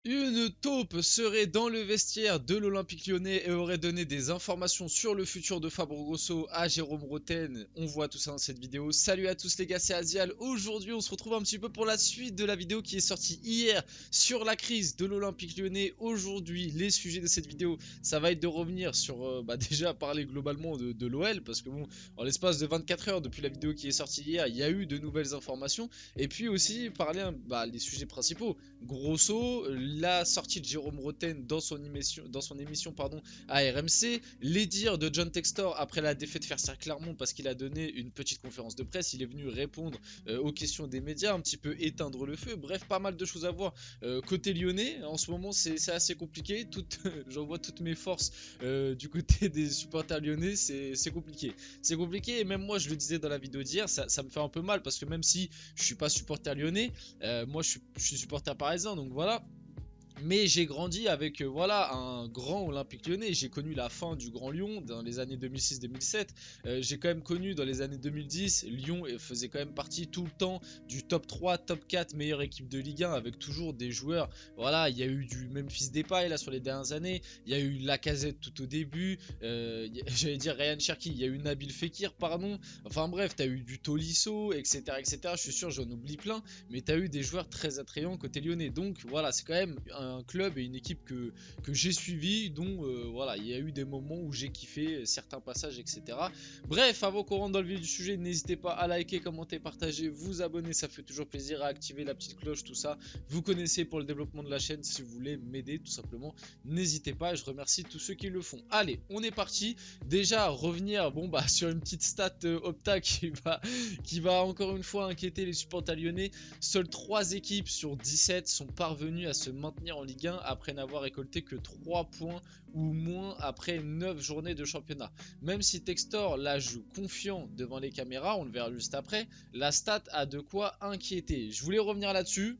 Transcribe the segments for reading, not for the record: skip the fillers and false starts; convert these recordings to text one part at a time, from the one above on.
Une taupe serait dans le vestiaire de l'Olympique Lyonnais et aurait donné des informations sur le futur de Fabio Grosso à Jérôme Roten. On voit tout ça dans cette vidéo. Salut à tous les gars, c'est Azial. Aujourd'hui, on se retrouve un petit peu pour la suite de la vidéo qui est sortie hier sur la crise de l'Olympique Lyonnais. Aujourd'hui, les sujets de cette vidéo, ça va être de revenir sur, déjà parler globalement de l'OL, parce que bon, en l'espace de 24 heures depuis la vidéo qui est sortie hier, il y a eu de nouvelles informations. Et puis aussi parler les sujets principaux. Grosso, la sortie de Jérôme Roten dans son émission à RMC, les dires de John Textor après la défaite face à Clermont parce qu'il a donné une petite conférence de presse, il est venu répondre aux questions des médias, un petit peu éteindre le feu, bref pas mal de choses à voir. Côté lyonnais, en ce moment c'est assez compliqué, j'envoie toutes mes forces du côté des supporters lyonnais, c'est compliqué. C'est compliqué et même moi je le disais dans la vidéo d'hier, ça me fait un peu mal parce que même si je suis pas supporter lyonnais, moi je suis supporter parisien, donc voilà. Mais j'ai grandi avec voilà, un grand Olympique Lyonnais. J'ai connu la fin du Grand Lyon dans les années 2006-2007. J'ai quand même connu dans les années 2010, Lyon faisait quand même partie tout le temps du top 3, top 4 meilleure équipe de Ligue 1 avec toujours des joueurs. Voilà, il y a eu du Memphis Depay là sur les dernières années. Il y a eu Lacazette tout au début. J'allais dire Ryan Cherki. Il y a eu Nabil Fekir, pardon. Enfin bref, tu as eu du Tolisso, etc., etc. Je suis sûr, j'en oublie plein. Mais tu as eu des joueurs très attrayants côté lyonnais. Donc voilà, c'est quand même un club et une équipe que j'ai suivi, dont voilà, il y a eu des moments où j'ai kiffé certains passages, etc. Bref, avant qu'on rentre dans le vif du sujet, n'hésitez pas à liker, commenter, partager, vous abonner, ça fait toujours plaisir, à activer la petite cloche, tout ça. Vous connaissez pour le développement de la chaîne, si vous voulez m'aider tout simplement, n'hésitez pas, je remercie tous ceux qui le font. Allez, on est parti. Déjà revenir sur une petite stat Opta qui va encore une fois inquiéter les supporters lyonnais. Seules 3 équipes sur 17 sont parvenues à se maintenir en Ligue 1 après n'avoir récolté que 3 points ou moins après 9 journées de championnat. Même si Textor la joue confiant devant les caméras, on le verra juste après, la stat a de quoi inquiéter. Je voulais revenir là-dessus.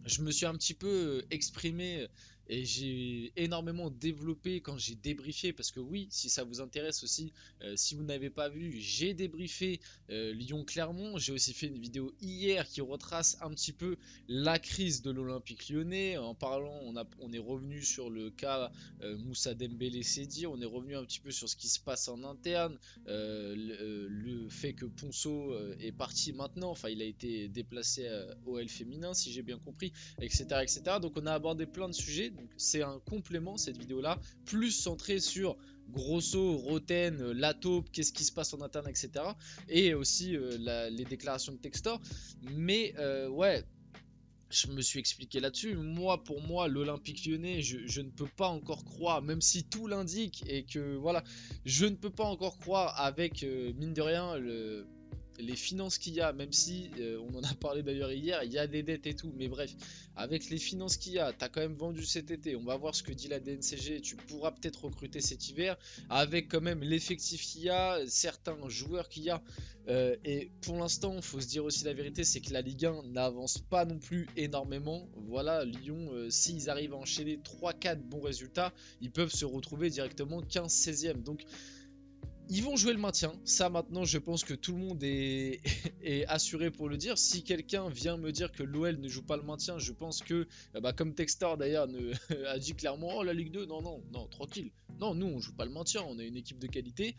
Je me suis un petit peu exprimé et j'ai énormément développé quand j'ai débriefé, parce que oui, si ça vous intéresse aussi, si vous n'avez pas vu, j'ai débriefé Lyon-Clermont. J'ai aussi fait une vidéo hier qui retrace un petit peu la crise de l'Olympique Lyonnais. En parlant, on est revenu sur le cas Moussa Dembélé Sedi, on est revenu un petit peu sur ce qui se passe en interne, le fait que Ponceau est parti maintenant, enfin il a été déplacé au L féminin si j'ai bien compris, etc., etc. Donc on a abordé plein de sujets. Donc c'est un complément cette vidéo là, plus centré sur Grosso, Roten, la taupe, qu'est-ce qui se passe en interne, etc. Et aussi les déclarations de Textor. Mais ouais, je me suis expliqué là-dessus. Moi, pour moi, l'Olympique Lyonnais, je ne peux pas encore croire, même si tout l'indique et que voilà, je ne peux pas encore croire avec mine de rien les finances qu'il y a, même si on en a parlé d'ailleurs hier, il y a des dettes et tout, mais bref, avec les finances qu'il y a, t'as quand même vendu cet été, on va voir ce que dit la DNCG, tu pourras peut-être recruter cet hiver, avec quand même l'effectif qu'il y a, certains joueurs qu'il y a, et pour l'instant, il faut se dire aussi la vérité, c'est que la Ligue 1 n'avance pas non plus énormément. Voilà, Lyon, s'ils arrivent à enchaîner 3-4 bons résultats, ils peuvent se retrouver directement 15-16e. Donc ils vont jouer le maintien, ça maintenant je pense que tout le monde est, est assuré pour le dire. Si quelqu'un vient me dire que l'OL ne joue pas le maintien, je pense que, comme Textor d'ailleurs a dit clairement, oh la Ligue 2, non, non, non, tranquille. Non, nous on joue pas le maintien, on a une équipe de qualité.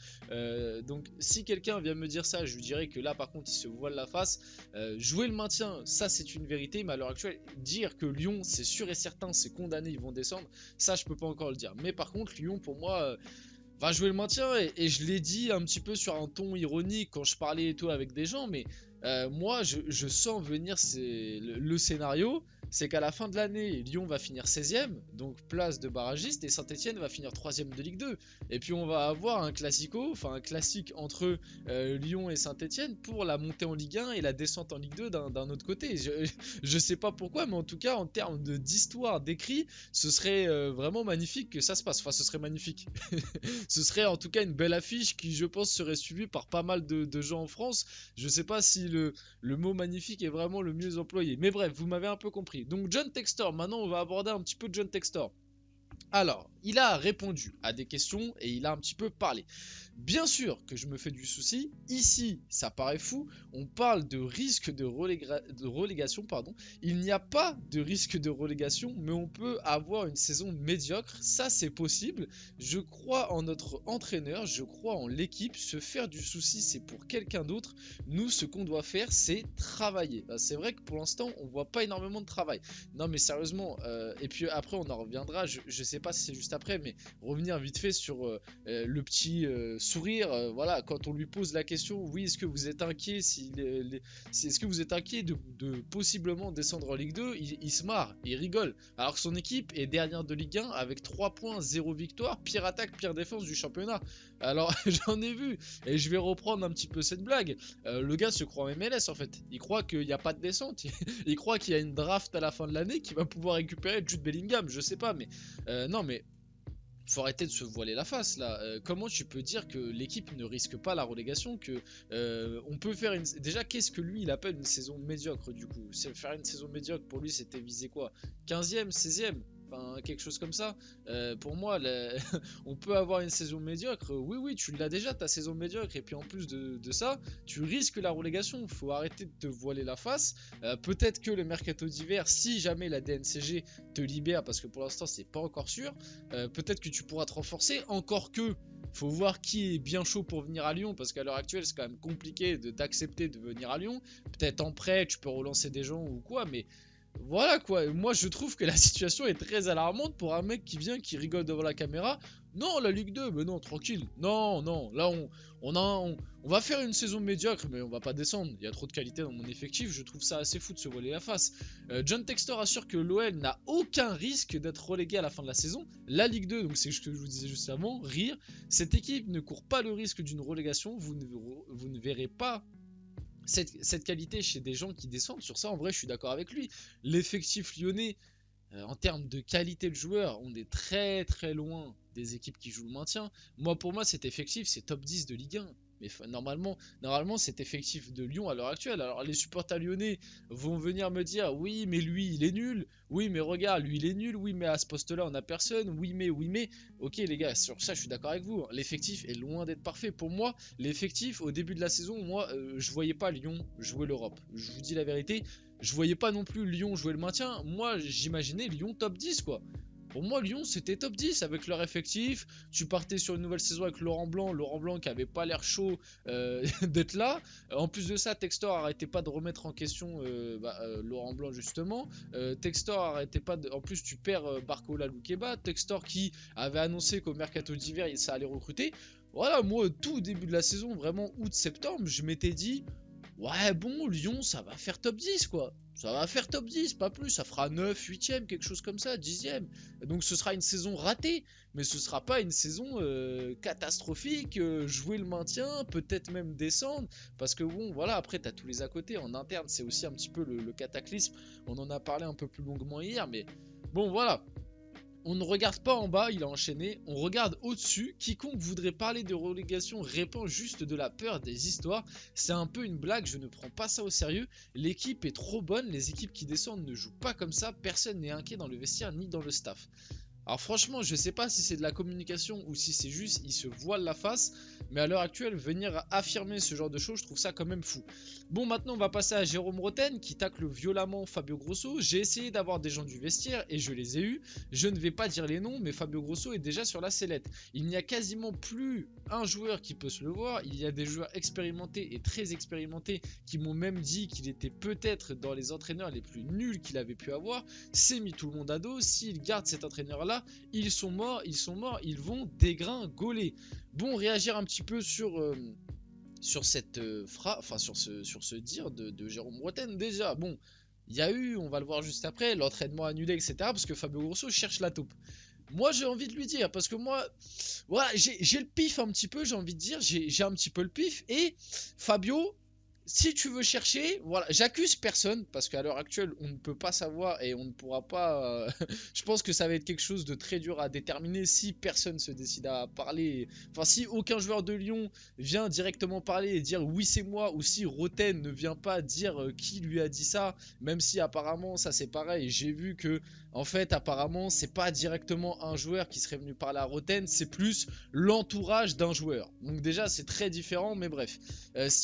Donc si quelqu'un vient me dire ça, je lui dirais que là par contre il se voile la face. Jouer le maintien, ça c'est une vérité, mais à l'heure actuelle, dire que Lyon c'est sûr et certain, c'est condamné, ils vont descendre, ça je peux pas encore le dire. Mais par contre Lyon pour moi va jouer le maintien et je l'ai dit un petit peu sur un ton ironique quand je parlais et tout avec des gens, mais moi je sens venir le scénario, c'est qu'à la fin de l'année, Lyon va finir 16ème, donc place de barragiste, et Saint-Etienne va finir 3ème de Ligue 2. Et puis on va avoir un classico, enfin un classique entre Lyon et Saint-Etienne pour la montée en Ligue 1 et la descente en Ligue 2 d'un autre côté. Je sais pas pourquoi, mais en tout cas en termes d'histoire, d'écrit, ce serait vraiment magnifique que ça se passe. Enfin, ce serait magnifique. Ce serait en tout cas une belle affiche qui, je pense, serait suivie par pas mal de gens en France. Je sais pas si le mot magnifique est vraiment le mieux employé. Mais bref, vous m'avez un peu compris. Donc John Textor, maintenant on va aborder un petit peu John Textor. Alors, il a répondu à des questions et il a un petit peu parlé. Bien sûr que je me fais du souci, ici ça paraît fou, on parle de risque de relégation, pardon. Il n'y a pas de risque de relégation, mais on peut avoir une saison médiocre, ça c'est possible. Je crois en notre entraîneur, je crois en l'équipe, se faire du souci c'est pour quelqu'un d'autre. Nous ce qu'on doit faire c'est travailler. C'est vrai que pour l'instant on voit pas énormément de travail. Non mais sérieusement, et puis après on en reviendra, je sais pas si c'est juste après, mais revenir vite fait sur le petit sourire, voilà, quand on lui pose la question, oui, est-ce que vous êtes inquiet est-ce que vous êtes inquiet de possiblement descendre en Ligue 2, il se marre, il rigole, alors que son équipe est dernière de Ligue 1 avec 3 points, 0 victoire, pire attaque, pire défense du championnat. Alors j'en ai vu, et je vais reprendre un petit peu cette blague. Le gars se croit en MLS en fait, il croit qu'il n'y a pas de descente, il croit qu'il y a une draft à la fin de l'année qui va pouvoir récupérer Jude Bellingham, je sais pas, mais non mais faut arrêter de se voiler la face là. Comment tu peux dire que l'équipe ne risque pas la relégation, que on peut faire une... Déjà, qu'est-ce que lui il appelle une saison médiocre du coup? Faire une saison médiocre pour lui c'était viser quoi? 15e, 16e? Enfin, quelque chose comme ça. Pour moi, on peut avoir une saison médiocre. Oui, oui, tu l'as déjà ta saison médiocre. Et puis en plus de ça, tu risques la relégation. Faut arrêter de te voiler la face. Peut-être que le mercato d'hiver, si jamais la DNCG te libère, parce que pour l'instant c'est pas encore sûr, peut-être que tu pourras te renforcer. Encore que, faut voir qui est bien chaud pour venir à Lyon, parce qu'à l'heure actuelle c'est quand même compliqué d'accepter de venir à Lyon. Peut-être en prêt, tu peux relancer des gens ou quoi, mais voilà quoi, moi je trouve que la situation est très alarmante pour un mec qui vient, qui rigole devant la caméra. Non, la Ligue 2, mais non, tranquille. Non, non, là on va faire une saison médiocre, mais on va pas descendre. Il y a trop de qualité dans mon effectif, je trouve ça assez fou de se voiler la face. John Textor assure que l'OL n'a aucun risque d'être relégué à la fin de la saison. La Ligue 2, donc c'est ce que je vous disais juste avant, rire. Cette équipe ne court pas le risque d'une relégation, vous ne verrez pas cette qualité chez des gens qui descendent. Sur ça, en vrai, je suis d'accord avec lui. L'effectif lyonnais, en termes de qualité de joueur, on est très très loin des équipes qui jouent le maintien. Pour moi, cet effectif, c'est top 10 de Ligue 1. Mais normalement, cet effectif de Lyon à l'heure actuelle. Alors, les supporters lyonnais vont venir me dire oui, mais lui, il est nul. Oui, mais regarde, lui, il est nul. Oui, mais à ce poste-là, on n'a personne. Oui, mais. Ok, les gars, sur ça, je suis d'accord avec vous. L'effectif est loin d'être parfait. Pour moi, l'effectif, au début de la saison, je voyais pas Lyon jouer l'Europe. Je vous dis la vérité. Je voyais pas non plus Lyon jouer le maintien. Moi, j'imaginais Lyon top 10, quoi. Pour moi, Lyon, c'était top 10 avec leur effectif. Tu partais sur une nouvelle saison avec Laurent Blanc qui avait pas l'air chaud d'être là. En plus de ça, Textor arrêtait pas de remettre en question Laurent Blanc, justement. Textor arrêtait pas de... En plus, tu perds Barcola Loukeba. Textor qui avait annoncé qu'au mercato d'hiver, ça allait recruter. Voilà, moi, tout début de la saison, vraiment août-septembre, je m'étais dit... Ouais, bon, Lyon, ça va faire top 10, quoi. Ça va faire top 10, pas plus. Ça fera 9, 8ème, quelque chose comme ça, 10ème. Donc ce sera une saison ratée, mais ce sera pas une saison catastrophique. Jouer le maintien, peut-être même descendre. Parce que bon, voilà, après, t'as tous les à côté. En interne, c'est aussi un petit peu le cataclysme. On en a parlé un peu plus longuement hier, mais bon, voilà. On ne regarde pas en bas, il a enchaîné, on regarde au-dessus. Quiconque voudrait parler de relégation répand juste de la peur des histoires. C'est un peu une blague, je ne prends pas ça au sérieux. L'équipe est trop bonne, les équipes qui descendent ne jouent pas comme ça. Personne n'est inquiet dans le vestiaire ni dans le staff. Alors franchement, je sais pas si c'est de la communication ou si c'est juste il se voile la face, mais à l'heure actuelle, venir affirmer ce genre de choses, je trouve ça quand même fou. Bon, maintenant on va passer à Jérôme Roten qui tacle violemment Fabio Grosso. J'ai essayé d'avoir des gens du vestiaire et je les ai eus. Je ne vais pas dire les noms, mais Fabio Grosso est déjà sur la sellette. Il n'y a quasiment plus un joueur qui peut se le voir. Il y a des joueurs expérimentés et très expérimentés qui m'ont même dit qu'il était peut-être dans les entraîneurs les plus nuls qu'il avait pu avoir. C'est mis tout le monde à dos. S'il garde cet entraîneur-là, ils sont morts, ils vont dégringoler. Bon, réagir un petit peu sur cette sur ce dire de Jérôme Roten. Déjà, bon, il y a eu, on va le voir juste après, l'entraînement annulé, etc. Parce que Fabio Grosso cherche la taupe. Moi, j'ai envie de lui dire, parce que moi, voilà, j'ai le pif un petit peu, j'ai envie de dire, j'ai un petit peu le pif. Et Fabio, si tu veux chercher, voilà, j'accuse personne parce qu'à l'heure actuelle, on ne peut pas savoir et on ne pourra pas. Je pense que ça va être quelque chose de très dur à déterminer si personne se décide à parler. Enfin, si aucun joueur de Lyon vient directement parler et dire oui, c'est moi, ou si Roten ne vient pas dire qui lui a dit ça, même si apparemment ça c'est pareil. J'ai vu que En fait, apparemment, c'est pas directement un joueur qui serait venu parler à Roten, c'est plus l'entourage d'un joueur. Donc déjà, c'est très différent, mais bref.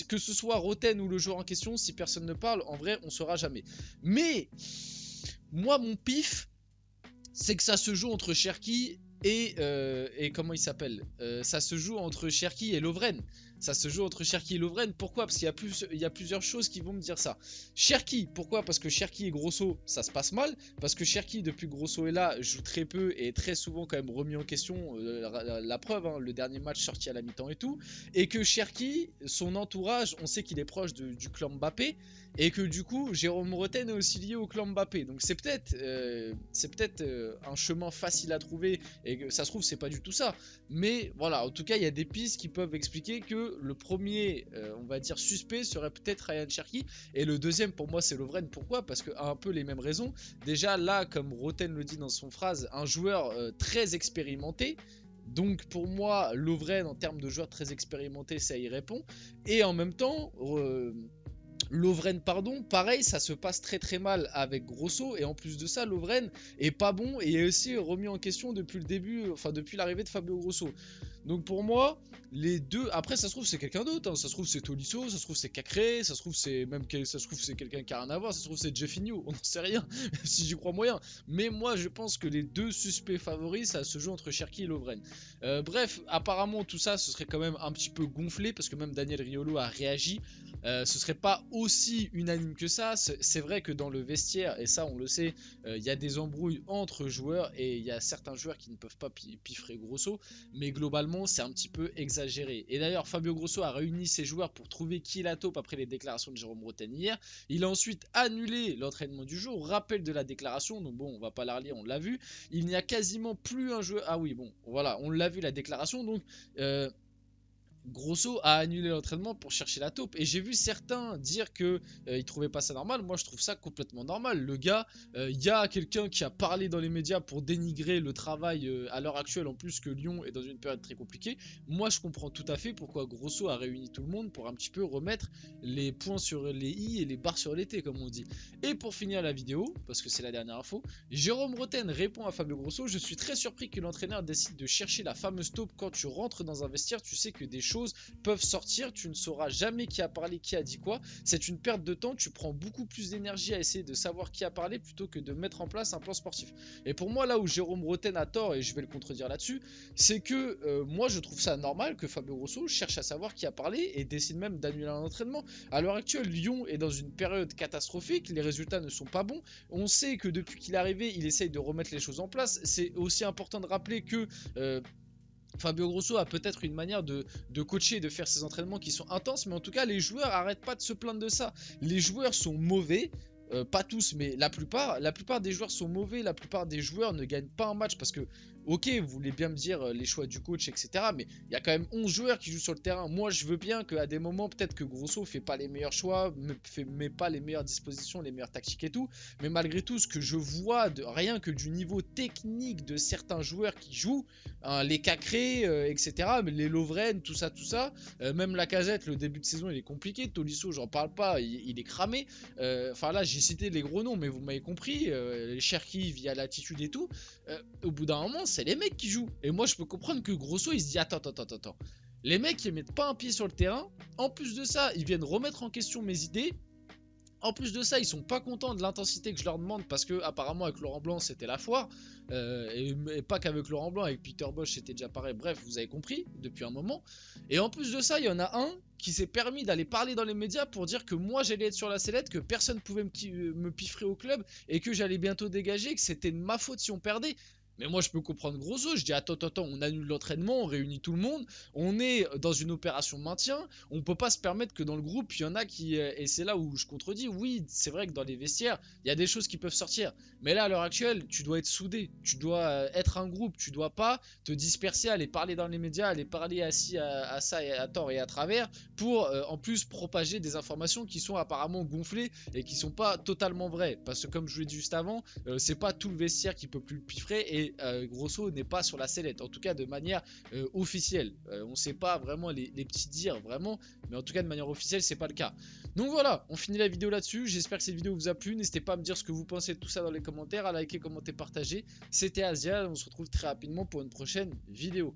Que ce soit Roten ou le joueur en question, si personne ne parle, en vrai, on saura jamais. Mais, moi, mon pif, c'est que ça se joue entre Cherki et comment il s'appelle, ça se joue entre Cherki et Lovren. Ça se joue entre Cherki et Lovren. Pourquoi? Parce qu'il y a plusieurs choses qui vont me dire ça. Cherki, pourquoi? Parce que Cherki et Grosso, ça se passe mal. Parce que Cherki, depuis que Grosso est là, joue très peu et très souvent quand même remis en question. La preuve, hein, le dernier match sorti à la mi-temps et tout. Et que Cherki, son entourage, on sait qu'il est proche du clan Mbappé. Et que du coup, Jérôme Roten est aussi lié au clan Mbappé. Donc c'est peut-être un chemin facile à trouver. Et que ça se trouve, c'est pas du tout ça. Mais voilà, en tout cas, il y a des pistes qui peuvent expliquer que le premier, on va dire, suspect serait peut-être Ryan Cherki. Et le deuxième, pour moi, c'est Lovren. Pourquoi? Parce que un peu les mêmes raisons. Déjà, là, comme Roten le dit dans son phrase, un joueur très expérimenté. Donc pour moi, Lovren, en termes de joueur très expérimenté, ça y répond. Et en même temps, Lovren, pardon, pareil, ça se passe très très mal avec Grosso, et en plus de ça, Lovren est pas bon et est aussi remis en question depuis le début, enfin depuis l'arrivée de Fabio Grosso. Donc pour moi, les deux, après ça se trouve c'est quelqu'un d'autre, hein. Ça se trouve c'est Tolisso, ça se trouve c'est Cacré, ça se trouve c'est même ça se trouve c'est quelqu'un qui a rien à voir, ça se trouve c'est Jeffinho, on n'en sait rien, si j'y crois moyen. Mais moi je pense que les deux suspects favoris, ça se joue entre Cherki et Lovren. Bref, apparemment tout ça, ce serait quand même un petit peu gonflé, parce que même Daniel Riolo a réagi. Ce serait pas aussi unanime que ça. C'est vrai que dans le vestiaire, et ça on le sait, il y a des embrouilles entre joueurs et il y a certains joueurs qui ne peuvent pas piffrer Grosso, mais globalement c'est un petit peu exagéré. Et d'ailleurs Fabio Grosso a réuni ses joueurs pour trouver qui est la taupe après les déclarations de Jérôme Roten hier. Il a ensuite annulé l'entraînement du jour, rappel de la déclaration, donc bon on va pas la relire, on l'a vu. Il n'y a quasiment plus un joueur, ah oui bon voilà, on l'a vu la déclaration, donc Grosso a annulé l'entraînement pour chercher la taupe. Et j'ai vu certains dire que ils trouvaient pas ça normal. Moi, je trouve ça complètement normal. Le gars, il y a quelqu'un qui a parlé dans les médias pour dénigrer le travail à l'heure actuelle, en plus que Lyon est dans une période très compliquée. Moi, je comprends tout à fait pourquoi Grosso a réuni tout le monde pour un petit peu remettre les points sur les i et les barres sur les t, comme on dit. Et pour finir la vidéo, parce que c'est la dernière info, Jérôme Roten répond à Fabio Grosso: je suis très surpris que l'entraîneur décide de chercher la fameuse taupe. Quand tu rentres dans un vestiaire, tu sais que des choses peuvent sortir, tu ne sauras jamais qui a parlé, qui a dit quoi. C'est une perte de temps, tu prends beaucoup plus d'énergie à essayer de savoir qui a parlé plutôt que de mettre en place un plan sportif. Et pour moi, là où Jérôme Roten a tort, et je vais le contredire là-dessus, c'est que moi je trouve ça normal que Fabio Grosso cherche à savoir qui a parlé et décide même d'annuler un entraînement. À l'heure actuelle, Lyon est dans une période catastrophique, les résultats ne sont pas bons. On sait que depuis qu'il est arrivé, il essaye de remettre les choses en place. C'est aussi important de rappeler que Fabio Grosso a peut-être une manière de coacher, de faire ses entraînements qui sont intenses, mais en tout cas les joueurs arrêtent pas de se plaindre de ça. Les joueurs sont mauvais, pas tous, mais la plupart des joueurs sont mauvais, la plupart des joueurs ne gagnent pas un match parce que, ok, vous voulez bien me dire les choix du coach, etc. Mais il y a quand même 11 joueurs qui jouent sur le terrain. Moi, je veux bien qu'à des moments, peut-être que Grosso fait pas les meilleurs choix, met pas les meilleures dispositions, les meilleures tactiques et tout. Mais malgré tout, ce que je vois, rien que du niveau technique de certains joueurs qui jouent, hein, les Cacré, etc., mais les Lovren, tout ça, même Lacazette, le début de saison, il est compliqué. Tolisso, j'en parle pas, il est cramé. Enfin là, j'ai cité les gros noms, mais vous m'avez compris. Les Cherki via l'attitude et tout. Au bout d'un moment, c'est les mecs qui jouent. Et moi, je peux comprendre que Grosso, il se dit attends. Les mecs, ils mettent pas un pied sur le terrain. En plus de ça, ils viennent remettre en question mes idées. En plus de ça, ils sont pas contents de l'intensité que je leur demande parce que apparemment avec Laurent Blanc c'était la foire, et pas qu'avec Laurent Blanc, avec Peter Bosch c'était déjà pareil. Bref, vous avez compris depuis un moment. Et en plus de ça, il y en a un qui s'est permis d'aller parler dans les médias pour dire que moi j'allais être sur la sellette, que personne pouvait me piffrer au club et que j'allais bientôt dégager, que c'était de ma faute si on perdait. Mais moi je peux comprendre Grosso, je dis attends, on annule l'entraînement, on réunit tout le monde, on est dans une opération maintien, on peut pas se permettre que dans le groupe il y en a qui, et c'est là où je contredis, oui c'est vrai que dans les vestiaires il y a des choses qui peuvent sortir, mais là à l'heure actuelle tu dois être soudé, tu dois être un groupe, tu dois pas te disperser, aller parler dans les médias, aller parler assis à ça et à tort et à travers pour en plus propager des informations qui sont apparemment gonflées et qui sont pas totalement vraies, parce que comme je vous l'ai dit juste avant, c'est pas tout le vestiaire qui peut plus le piffrer. Et mais Grosso n'est pas sur la sellette, en tout cas de manière officielle. On sait pas vraiment les petits dires vraiment, mais en tout cas de manière officielle c'est pas le cas. Donc voilà, on finit la vidéo là-dessus. J'espère que cette vidéo vous a plu. N'hésitez pas à me dire ce que vous pensez de tout ça dans les commentaires, à liker, commenter, partager. C'était Azial, on se retrouve très rapidement pour une prochaine vidéo.